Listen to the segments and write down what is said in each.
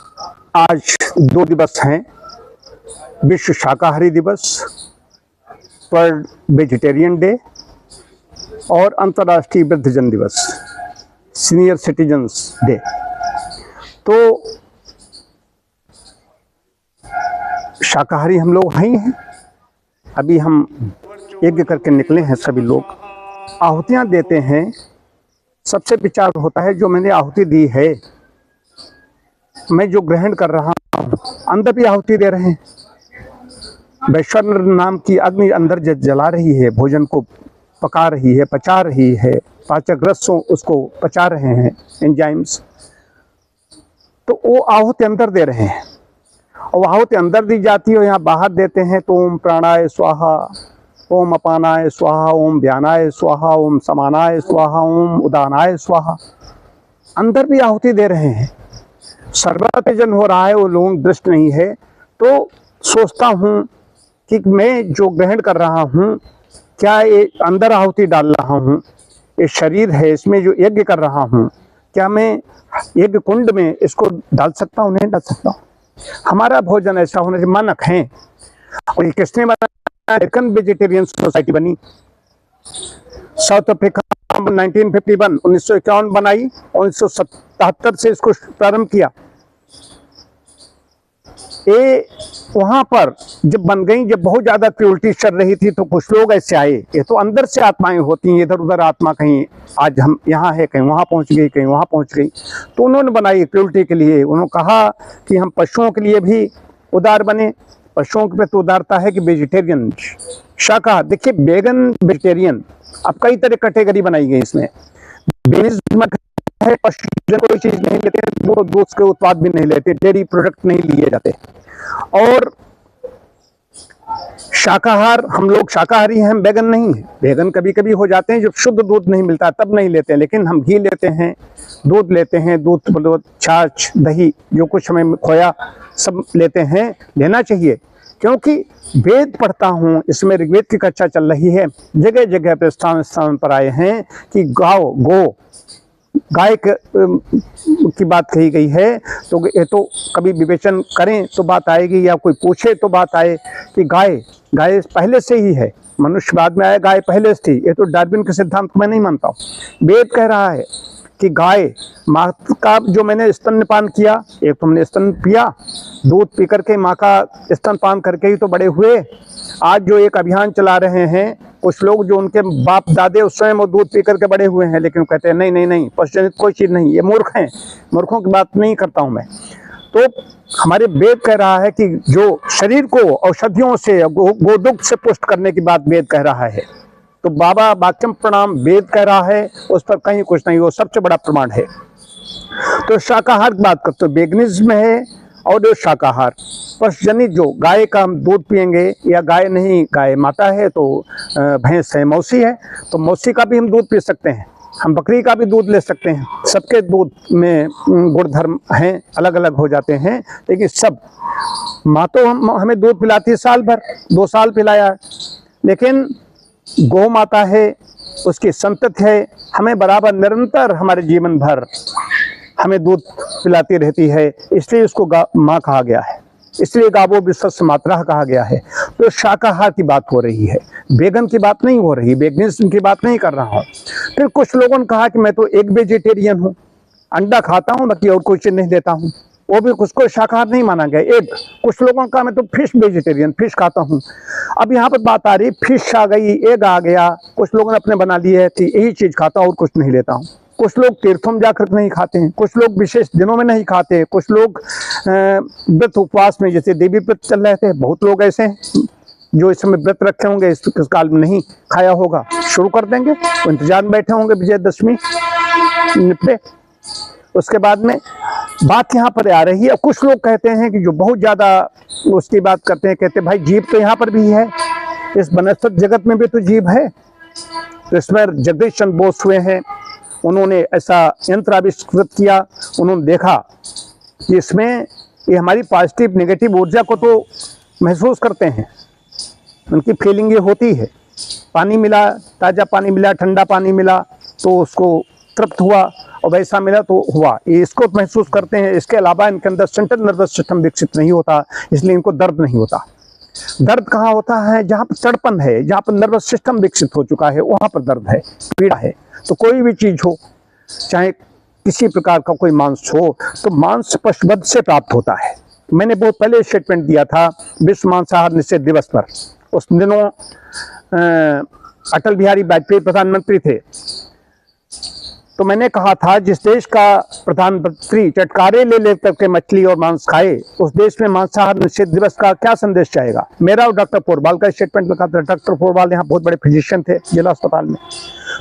आज 2 दिवस हैं, विश्व शाकाहारी दिवस, वर्ल्ड वेजिटेरियन डे और अंतर्राष्ट्रीय वृद्धजन दिवस, सीनियर सिटीजन्स डे। तो शाकाहारी हम लोग हैं। अभी हम यज्ञ करके निकले हैं, सभी लोग आहुतियाँ देते हैं। सबसे विचार होता है जो मैंने आहुति दी है, मैं जो ग्रहण कर रहा हूँ, अंदर भी आहुति दे रहे हैं। वैश्वानर नाम की अग्नि अंदर जला रही है, भोजन को पका रही है, पचा रही है, पाचक रसों उसको पचा रहे हैं, एंजाइम्स। तो वो आहुति अंदर दे रहे हैं और आहुति अंदर दी जाती है, यहाँ बाहर देते हैं। तो ओम प्राणाय स्वाहा, ओम अपानाय स्वाहा, ओम व्यानाय स्वाहा, ओम समानाय स्वाहा, ओम उदानाय स्वाहा, अंदर भी आहुति दे रहे हैं। सर्वजन हो रहा है, वो लोग दृष्ट नहीं है। तो सोचता हूँ कि मैं जो ग्रहण कर रहा हूँ, क्या ये अंदर आहुति डाल रहा हूँ, ये शरीर है, इसमें जो यज्ञ कर रहा हूँ, क्या मैं यज्ञ कुंड में इसको डाल सकता हूँ? नहीं डाल सकता हूँ। हमारा भोजन ऐसा होना चाहिए, मानक है। और ये किसने बनाया? अमेरिकन वेजिटेरियन सोसाइटी बनी, साउथ अफ्रीका 1951 बनाई, 1977 से इसको प्रारंभ किया। ये वहां पर जब बन गई, जब बहुत ज्यादा क्रूरटी चल रही थी, तो कुछ लोग ऐसे आए। ये तो अंदर से आत्माएं होती हैं, इधर उधर आत्मा कहीं आज हम यहाँ है, कहीं वहां पहुंच गई, कहीं वहां पहुंच गई। तो उन्होंने बनाई क्रूरटी के लिए। उन्होंने कहा कि हम पशुओं के लिए भी उदार बने। पशुओं के प्रति उदारता है कि वेजिटेरियन, शाकाहार। देखिए, वेगन वेजिटेरियन, अब कई तरह कैटेगरी बनाई गई इसमें। है, पशु कोई चीज नहीं लेते, वो दूध के उत्पाद भी नहीं लेते, डेयरी प्रोडक्ट नहीं लिए जाते। और शाकाहार, हम लोग शाकाहारी हैं, हम वेगन नहीं है। वेगन कभी कभी हो जाते हैं जब शुद्ध दूध नहीं मिलता, तब नहीं लेते हैं। लेकिन हम घी लेते हैं, दूध लेते हैं, दूध, छाछ, दही, जो कुछ हमें खोया, सब लेते हैं। लेना चाहिए, क्योंकि वेद पढ़ता हूँ, इसमें ऋग्वेद की कक्षा चल रही है। जगह जगह पे स्थान स्थान पर आए हैं कि गाय की बात कही गई है। तो ये तो कभी विवेचन करें तो बात आएगी, या कोई पूछे तो बात आए कि गाय पहले से ही है, मनुष्य बाद में आया, गाय पहले से थी। ये तो डार्विन के सिद्धांत को मैं नहीं मानता हूँ। वेद कह रहा है कि गाय माँ का जो मैंने स्तनपान किया, एक तुमने स्तन पिया, दूध पी करके, माँ का स्तनपान करके ही तो बड़े हुए। आज जो एक अभियान चला रहे हैं कुछ लोग, जो उनके बाप दादे उस समय वो दूध पी करके बड़े हुए हैं, लेकिन कहते हैं नहीं नहीं नहीं, पशुजनित कोई चीज़ नहीं, ये मूर्ख हैं। मूर्खों की बात नहीं करता हूँ मैं। तो हमारे वेद कह रहा है कि जो शरीर को औषधियों से, गोदुग्ध से पुष्ट करने की बात वेद कह रहा है। तो बाबा वाक्यम प्रणाम वेद कह रहा है, उस पर कहीं कुछ नहीं, वो सबसे बड़ा प्रमाण है। तो शाकाहार की बात करते, वेगनिज्म है और जो शाकाहार पशुजनित, जो गाय का हम दूध पिएंगे, या गाय नहीं, गाय माता है, तो भैंस है, मौसी है, तो मौसी का भी हम दूध पी सकते हैं, हम बकरी का भी दूध ले सकते हैं। सबके दूध में गुणधर्म हैं, अलग अलग हो जाते हैं, लेकिन सब माँ तो हमें दूध पिलाती है साल भर, 2 साल पिलाया। लेकिन गौ माता है, उसकी संतति है, हमें बराबर निरंतर हमारे जीवन भर हमें दूध पिलाती रहती है, इसलिए उसको माँ कहा गया है, इसलिए गावो विश्वस्य मातरः कहा गया है। तो शाकाहार की बात हो रही है, वेगन की बात नहीं हो रही, वेगनिज्म की बात नहीं कर रहा हूँ। फिर कुछ लोगों ने कहा कि मैं तो एक वेजिटेरियन हूँ, अंडा खाता हूँ, बाकी और कोई चीज़ नहीं देता हूँ, वो भी कुछ को शाकाहार नहीं माना गया। एक कुछ लोगों का मैं तो फिश वेजिटेरियन, फिश खाता हूँ। अब यहाँ पर बात आ रही, फिश आ गई, एग आ गया, कुछ लोगों ने अपने बना लिए है कि यही चीज़ खाता हूँ और कुछ नहीं लेता हूँ। कुछ लोग तीर्थों में जाकर नहीं खाते हैं, कुछ लोग विशेष दिनों में नहीं खाते, कुछ लोग व्रत उपवास में, जैसे देवी व्रत चल रहे थे, बहुत लोग ऐसे हैं जो इस समय व्रत रखे होंगे, इस काल में नहीं खाया होगा, शुरू कर देंगे, तो इंतजार में बैठे होंगे विजयदशमी निपटे। उसके बाद में बात यहाँ पर आ रही है। कुछ लोग कहते हैं कि जो बहुत ज़्यादा उसकी बात करते हैं, कहते हैं भाई जीव तो यहाँ पर भी है, इस वनस्पत जगत में भी तो जीव है। तो इसमें जगदीश चंद्र बोस हुए हैं, उन्होंने ऐसा यंत्र आविष्कृत किया, उन्होंने देखा कि इसमें ये हमारी पॉजिटिव नेगेटिव ऊर्जा को तो महसूस करते हैं, उनकी फीलिंग ये होती है। पानी मिला, ताज़ा पानी मिला, ठंडा पानी मिला, तो उसको तृप्त हुआ, और वैसा मिला तो हुआ, ये इसको महसूस करते हैं। इसके अलावा इनके अंदर सेंट्रल नर्वस सिस्टम विकसित नहीं होता, इसलिए इनको दर्द नहीं होता। दर्द कहाँ होता है? जहाँ पर तड़पन है, जहाँ पर नर्वस सिस्टम विकसित हो चुका है, वहाँ पर दर्द है, पीड़ा है। तो कोई भी चीज हो, चाहे किसी प्रकार का कोई मांस हो, तो मांस पशुवध से प्राप्त होता है। मैंने बहुत पहले स्टेटमेंट दिया था विश्व मांसाहार निषेध दिवस पर। उस दिनों अटल बिहारी वाजपेयी प्रधानमंत्री थे, तो मैंने कहा था जिस देश का प्रधानमंत्री चटकारे ले ले करके मछली और मांस खाए, उस देश में मांसाहार निषेध दिवस का क्या संदेश जाएगा। मेरा और डॉक्टर पोरबाल का स्टेटमेंट लिखा था। डॉक्टर पोरबाल यहाँ बहुत बड़े फिजिशियन थे जिला अस्पताल में,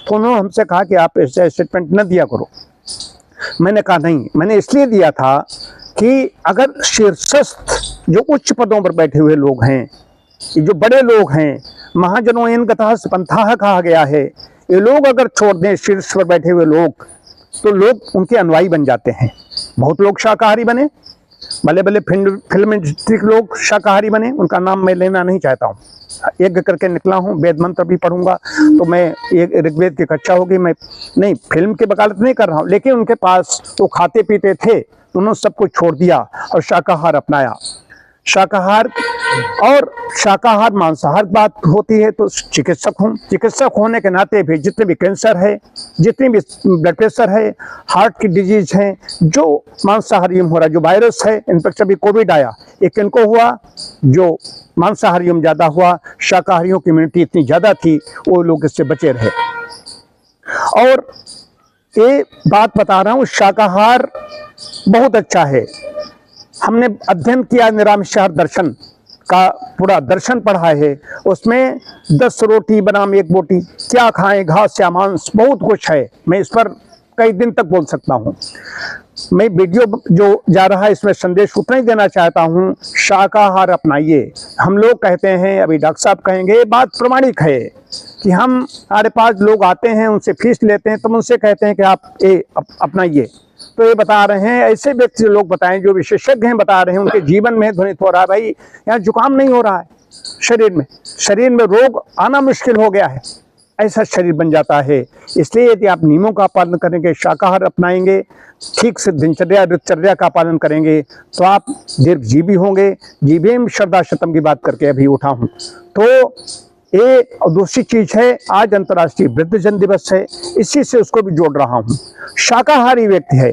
तो उन्होंने हमसे कहा कि आप ऐसे स्टेटमेंट न दिया करो। मैंने कहा नहीं, मैंने इसलिए दिया था कि अगर शीर्षस्थ जो उच्च पदों पर बैठे हुए लोग हैं, जो बड़े लोग हैं, महाजनों इन गतः पंथाः कहा गया है, ये लोग अगर छोड़ दें शीर्ष पर बैठे हुए लोग, तो लोग उनके अनुयायी बन जाते हैं। बहुत लोग शाकाहारी बने, भले भले फिल्म इंडस्ट्री के लोग शाकाहारी बने, उनका नाम मैं लेना नहीं चाहता हूँ। यज्ञ करके निकला हूँ, वेद मंत्र भी पढ़ूंगा, तो मैं एक ऋग्वेद की कक्षा होगी, मैं नहीं फिल्म की वकालत नहीं कर रहा हूँ, लेकिन उनके पास तो खाते पीते थे, तो उन्होंने सब कुछ छोड़ दिया और शाकाहार अपनाया। शाकाहार और शाकाहार मांसाहार बात होती है तो चिकित्सक हूँ, चिकित्सक होने के नाते भी जितने भी कैंसर है, जितनी भी ब्लड प्रेशर है, हार्ट की डिजीज है, जो मांसाहारियम हो रहा है, जो वायरस है, इनफेक्ट अभी कोविड आया, ये किनको हुआ? जो मांसाहारियम ज्यादा हुआ। शाकाहारियों की इम्यूनिटी इतनी ज्यादा थी, वो लोग इससे बचे रहे। और ये बात बता रहा हूँ, शाकाहार बहुत अच्छा है। हमने अध्ययन किया निरामिषाहार दर्शन का, पूरा दर्शन पढ़ा है, उसमें 10 रोटी बनाम 1 बोटी, क्या खाएं, घास या मांस, बहुत कुछ है। मैं इस पर कई दिन तक बोल सकता हूँ। मैं वीडियो जो जा रहा है इसमें संदेश उतना ही देना चाहता हूँ, शाकाहार अपनाइए। हम लोग कहते हैं, अभी डॉक्टर साहब कहेंगे, ये बात प्रमाणिक है कि हम हमारे पास लोग आते हैं, उनसे फीस लेते हैं, तो उनसे कहते हैं कि आप ये अपनाइए। तो ये बता रहे हैं, ऐसे व्यक्ति लोग बताएं जो विशेषज्ञ हैं, बता रहे हैं, उनके जीवन में ध्वनित हो रहा है, भाई यहाँ जुकाम नहीं हो रहा है, शरीर में रोग आना मुश्किल हो गया है, ऐसा शरीर बन जाता है। इसलिए यदि आप नियमों का पालन करेंगे, शाकाहार अपनाएंगे, ठीक से दिनचर्या का पालन करेंगे, तो आप दीर्घजीवी होंगे। जीवेम श्रद्धा शतम की बात करके अभी उठा हूँ। तो ये और दूसरी चीज है, आज अंतर्राष्ट्रीय वृद्धजन दिवस है, इसी से उसको भी जोड़ रहा हूँ। शाकाहारी व्यक्ति है,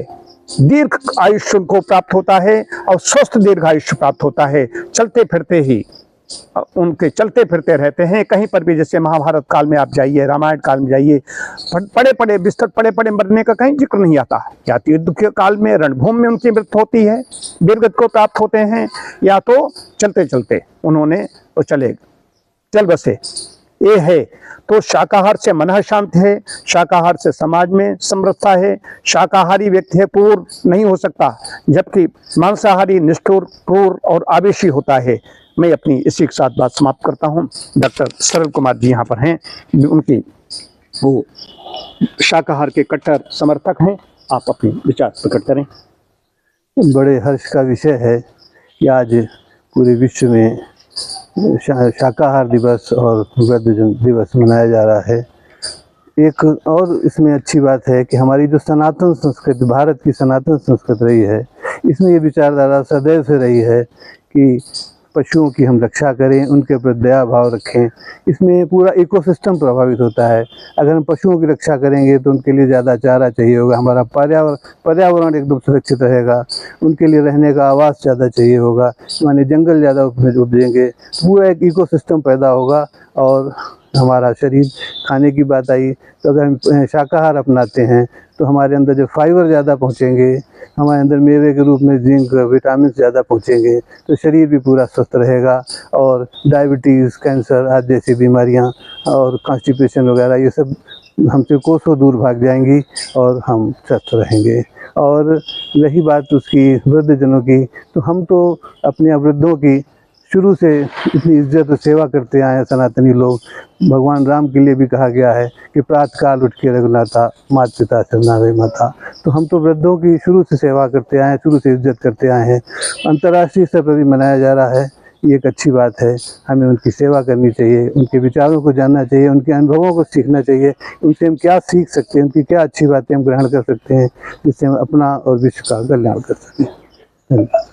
दीर्घ आयुष्य को प्राप्त होता है और स्वस्थ दीर्घ आयुष्य प्राप्त होता है। चलते फिरते ही उनके चलते फिरते रहते हैं कहीं पर भी। जैसे महाभारत काल में आप जाइए, रामायण काल में जाइए, पड़े पड़े बिस्तर पड़े पड़े मरने का कहीं जिक्र नहीं आता। या तो युद्ध के काल में रणभूमि में उनकी मृत्यु होती है, वीरगति को प्राप्त होते हैं, या तो चलते चलते उन्होंने वो चल बसे। ये है तो शाकाहार से मन शांत है, शाकाहार से समाज में समृद्धता है। शाकाहारी व्यक्ति है क्रूर नहीं हो सकता, जबकि मांसाहारी निष्ठुर, क्रूर और आवेशी होता है। मैं अपनी इसी के साथ बात समाप्त करता हूँ। डॉक्टर सरल कुमार जी यहाँ पर हैं, उनकी वो शाकाहार के कट्टर समर्थक हैं, आप अपने विचार प्रकट करें। बड़े हर्ष का विषय है कि आज पूरे विश्व में शाकाहार दिवस और वृद्धजन दिवस मनाया जा रहा है। एक और इसमें अच्छी बात है कि हमारी जो सनातन संस्कृति, भारत की सनातन संस्कृति रही है, इसमें ये विचारधारा सदैव से रही है कि पशुओं की हम रक्षा करें, उनके प्रति दया भाव रखें। इसमें पूरा इकोसिस्टम प्रभावित होता है। अगर हम पशुओं की रक्षा करेंगे तो उनके लिए ज़्यादा चारा चाहिए होगा, हमारा पर्यावरण एकदम सुरक्षित रहेगा, उनके लिए रहने का आवास ज़्यादा चाहिए होगा, माने जंगल ज़्यादा उपजेंगे, पूरा एक इकोसिस्टम पैदा होगा। और हमारा शरीर, खाने की बात आई तो अगर हम शाकाहार अपनाते हैं तो हमारे अंदर जो फाइबर ज़्यादा पहुँचेंगे, हमारे अंदर मेवे के रूप में जिंक, विटामिन ज़्यादा पहुँचेंगे, तो शरीर भी पूरा स्वस्थ रहेगा। और डायबिटीज़, कैंसर आदि जैसी बीमारियां और कॉन्स्टिपेशन वगैरह ये सब हमसे कोसों दूर भाग जाएंगी और हम स्वस्थ रहेंगे। और रही बात उसकी वृद्धजनों की, तो हम तो अपने वृद्धों की शुरू से इतनी इज्जत और सेवा करते आए हैं सनातनी लोग। भगवान राम के लिए भी कहा गया है कि प्रातःकाल उठ के रघुनाथा, माता पिता शरणागत माता। तो हम तो वृद्धों की शुरू से सेवा करते आए हैं, शुरू से इज्जत करते आए हैं। अंतर्राष्ट्रीय स्तर पर भी मनाया जा रहा है। ये एक अच्छी बात है। हमें उनकी सेवा करनी चाहिए, उनके विचारों को जानना चाहिए, उनके अनुभवों को सीखना चाहिए। उनसे हम क्या सीख सकते हैं, उनकी क्या अच्छी बातें हम ग्रहण कर सकते हैं, जिससे हम अपना और विश्व का कल्याण कर सकें। धन्यवाद।